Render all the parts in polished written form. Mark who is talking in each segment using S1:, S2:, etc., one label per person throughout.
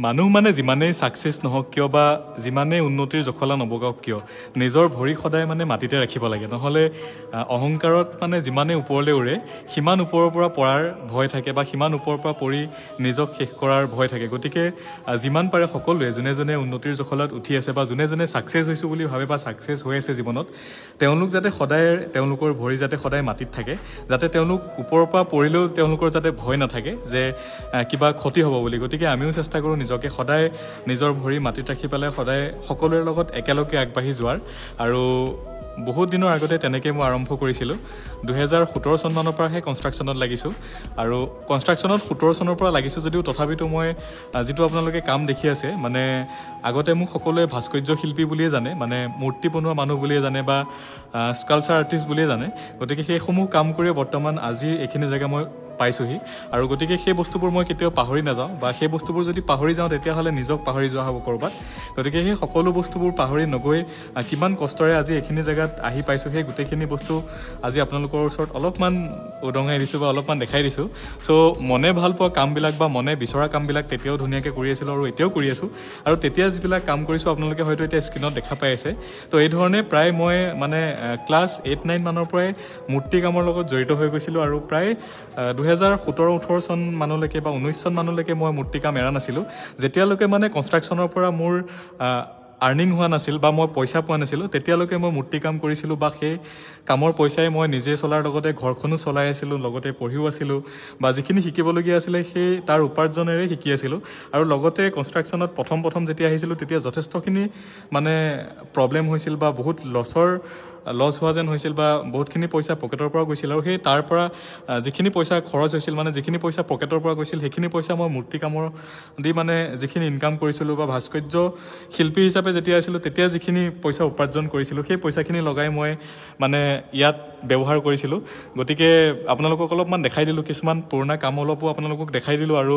S1: মানুহ মানে যিমানেই সাকসেস নহওক কিয় বা যিমানেই উন্নতিৰ জখলা নবগাওক কিয় নিজৰ ভৰি সদায় মানে মাটিতে ৰাখিব লাগে নহলে অহংকাৰত মানে যিমানেই ওপৰলৈ উৰে সিমান ওপৰৰ পৰা পৰাৰ ভয় থাকে বা সিমান ওপৰৰ পৰা পৰি নিজক শেষ কৰাৰ ভয় থাকে গতিকে যিমান পাৰে সকলোৱে জনে জনে উন্নতিৰ জখলাত উঠি আছে বা জনে জনে সাকসেস হৈছো বুলি ভাবে বা সাকসেস হৈ আছে জীৱনত তেওঁলোক যাতে সদায় তেওঁলোকৰ ভৰি যাতে সদায় মাটিত থাকে যাতে তেওঁলোক ওপৰৰ পৰা পৰিলেও তেওঁলোকৰ যাতে ভয় নাথাকে যে কিবা ক্ষতি হ'ব বুলি গতিকে আমিও চেষ্টা কৰো নিজকে সদায় নিজৰ ভৰি মাটিত ৰাখি পেলাই সদায় সকলোৰে লগত একেলগে আগবাঢ়ি যোৱাৰ আৰু বহুত দিনৰ আগতে তেনেকৈ মই আৰম্ভ কৰিছিলোঁ 2017 চন মানৰ পৰাহে কনষ্ট্ৰাকশ্যনত লাগিছোঁ আৰু কনষ্ট্ৰাকশ্যনত 17 চনৰ পৰা লাগিছোঁ যদিও তথাপিতো মই যিটো আপোনালোকে কাম দেখি আছে মানে আগতে মোক সকলোৱে ভাস্কৰ্য শিল্পী বুলিয়ে জানে মানে মূৰ্তি বনোৱা মানুহ বুলিয়ে জানে বা স্কাল্পচাৰ আৰ্টিষ্ট বুলিয়ে জানে গতিকে সেইসমূহ কাম কৰি বৰ্তমান আজিৰ এইখিনি জেগা মই পাইছোহি আৰু গতিকে সেই বস্তুবোৰ মই কেতিয়াও পাহৰি নাযাওঁ বা সেই বস্তুবোৰ যদি পাহৰি যাওঁ তেতিয়াহ'লে নিজক পাহৰি যোৱা হ'ব কৰবাত গতিকে সেই সকলো বস্তুবোৰ পাহৰি নগৈ কিমান কষ্টৰে আজি এইখিনি জেগাত আহি পাইছোঁ সেই গোটেইখিনি বস্তু আজি আপোনালোকৰ ওচৰত অলপমান উদঙাই দিছোঁ বা অলপমান দেখাই দিছোঁ চ' মনে ভাল পোৱা কামবিলাক বা মনে বিচৰা কামবিলাক তেতিয়াও ধুনীয়াকৈ কৰি আছিলোঁ আৰু এতিয়াও কৰি আছোঁ আৰু তেতিয়া যিবিলাক কাম কৰিছোঁ আপোনালোকে হয়তো এতিয়া স্ক্ৰীণত দেখা পাই আছে তো এই ধৰণে প্ৰায় মই মানে ক্লাছ 8-9 মানৰ পৰাই মূৰ্তি কামৰ লগত জড়িত হৈ গৈছিলোঁ আৰু প্ৰায় 2017-18 চন মানলৈকে বা 19 চন মানলৈকে মই মূৰ্তি কাম এৰা নাছিলোঁ যেতিয়ালৈকে মানে কনষ্ট্ৰাকশ্যনৰ পৰা মোৰ আৰ্নিং হোৱা নাছিল বা মই পইচা পোৱা নাছিলোঁ তেতিয়ালৈকে মই মূৰ্তি কাম কৰিছিলোঁ বা সেই কামৰ পইচাই মই নিজে চলাৰ লগতে ঘৰখনো চলাই আছিলোঁ লগতে পঢ়িও আছিলোঁ বা যিখিনি শিকিবলগীয়া আছিলে সেই তাৰ উপাৰ্জনেৰে শিকি আছিলোঁ আৰু লগতে কনষ্ট্ৰাকশ্যনত প্ৰথম যেতিয়া আহিছিলোঁ তেতিয়া যথেষ্টখিনি মানে প্ৰব্লেম হৈছিল বা বহুত লছ হোৱা যেন হৈছিল বা বহুতখিনি পইচা পকেটৰ পৰা গৈছিল আৰু সেই তাৰ পৰা যিখিনি পইচা খৰচ হৈছিল মানে যিখিনি পইচা পকেটৰ পৰা গৈছিল সেইখিনি পইচা মই মূৰ্তি কামৰ দি মানে যিখিনি ইনকাম কৰিছিলোঁ বা ভাস্কৰ্য শিল্পী হিচাপে যেতিয়া আছিলোঁ তেতিয়া যিখিনি পইচা উপাৰ্জন কৰিছিলোঁ সেই পইচাখিনি লগাই মই মানে ইয়াত ব্যৱহাৰ কৰিছিলোঁ গতিকে আপোনালোকক অলপমান দেখাই দিলোঁ কিছুমান পুৰণা কাম অলপো আপোনালোকক দেখাই দিলোঁ আৰু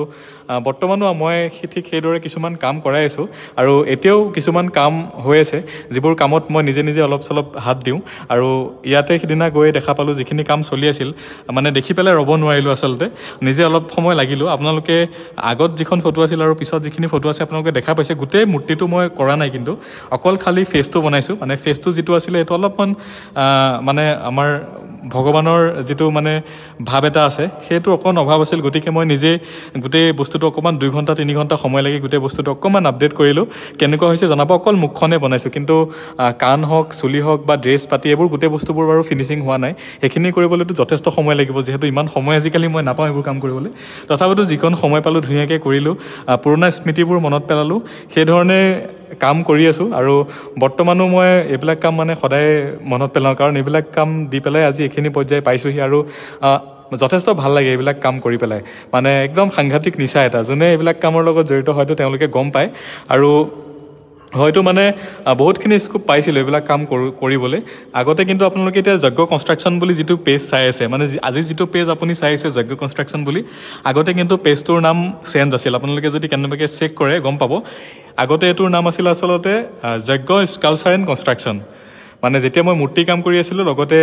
S1: বৰ্তমানো মই ঠিক সেইদৰে কিছুমান কাম কৰাই আছোঁ আৰু এতিয়াও কিছুমান কাম হৈ আছে যিবোৰ কামত মই নিজে অলপ চলপ হাত দিওঁ আৰু ইয়াতে সিদিনা গৈ দেখা পালোঁ যিখিনি কাম চলি আছিল মানে দেখি পেলাই ৰ'ব নোৱাৰিলোঁ আচলতে নিজে অলপ সময় লাগিলোঁ আপোনালোকে আগত যিখন ফটো আছিল আৰু পিছত যিখিনি ফটো আছে আপোনালোকে দেখা পাইছে গোটেই মূৰ্তিটো মই কৰা নাই কিন্তু অকল খালি ফেচটো বনাইছোঁ মানে ফেচটো যিটো আছিলে সেইটো অলপমান মানে আমাৰ ভগৱানৰ যিটো মানে ভাৱ এটা আছে সেইটো অকণ অভাৱ আছিল গতিকে মই নিজে গোটেই বস্তুটো অকণমান 2 ঘণ্টা 3 ঘণ্টা সময় লাগি গোটেই বস্তুটো অকণমান আপডেট কৰিলোঁ কেনেকুৱা হৈছে জনাব অকল মুখখনে বনাইছোঁ কিন্তু কাণ হওক চুলি হওক বা ড্ৰেছ পাতি এইবোৰ গোটেই বস্তুবোৰ বাৰু ফিনিচিং হোৱা নাই সেইখিনি কৰিবলৈতো যথেষ্ট সময় লাগিব যিহেতু ইমান সময় আজিকালি মই নাপাওঁ এইবোৰ কাম কৰিবলৈ তথাপিতো যিকণ সময় পালোঁ ধুনীয়াকৈ কৰিলোঁ পুৰণা স্মৃতিবোৰ মনত পেলালোঁ সেইধৰণে কাম কৰি আছোঁ আৰু বৰ্তমানো মই এইবিলাক কাম মানে সদায় মনত পেলাওঁ কাৰণ এইবিলাক কাম দি পেলাই আজি এইখিনি পৰ্যায় পাইছোঁহি আৰু যথেষ্ট ভাল লাগে এইবিলাক কাম কৰি পেলাই মানে একদম সাংঘাতিক নিচা এটা যোনে এইবিলাক কামৰ লগত জড়িত হয়তো তেওঁলোকে গম পায় আৰু হয়তো মানে বহুতখিনি স্কোপ পাইছিলোঁ এইবিলাক কাম কৰিবলৈ আগতে কিন্তু আপোনালোকে এতিয়া যজ্ঞ কনষ্ট্ৰাকশ্যন বুলি যিটো পেজ চাই আছে মানে আজি যিটো পেজ আপুনি চাই আছে যজ্ঞ কনষ্ট্ৰাকশ্যন বুলি আগতে কিন্তু পেজটোৰ নাম চেঞ্জ আছিল আপোনালোকে যদি কেনেবাকৈ চেক কৰে গম পাব আগতে এইটোৰ নাম আছিল আচলতে যজ্ঞ স্কাল্পচাৰ এণ্ড কনষ্ট্ৰাকশ্যন মানে যেতিয়া মই মূৰ্তি কাম কৰি আছিলোঁ লগতে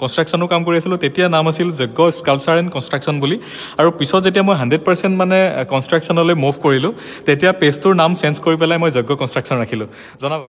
S1: কনষ্ট্ৰাকশ্যনো কাম কৰি আছিলোঁ তেতিয়া নাম আছিল যজ্ঞ স্কাল্পচাৰ এণ্ড কনষ্ট্ৰাকশ্যন বুলি আৰু পিছত যেতিয়া মই 100% মানে কনষ্ট্ৰাকশ্যনলৈ মুভ কৰিলোঁ তেতিয়া পেজটোৰ নাম চেঞ্জ কৰি পেলাই মই যজ্ঞ কনষ্ট্ৰাকশ্যন ৰাখিলোঁ জনাব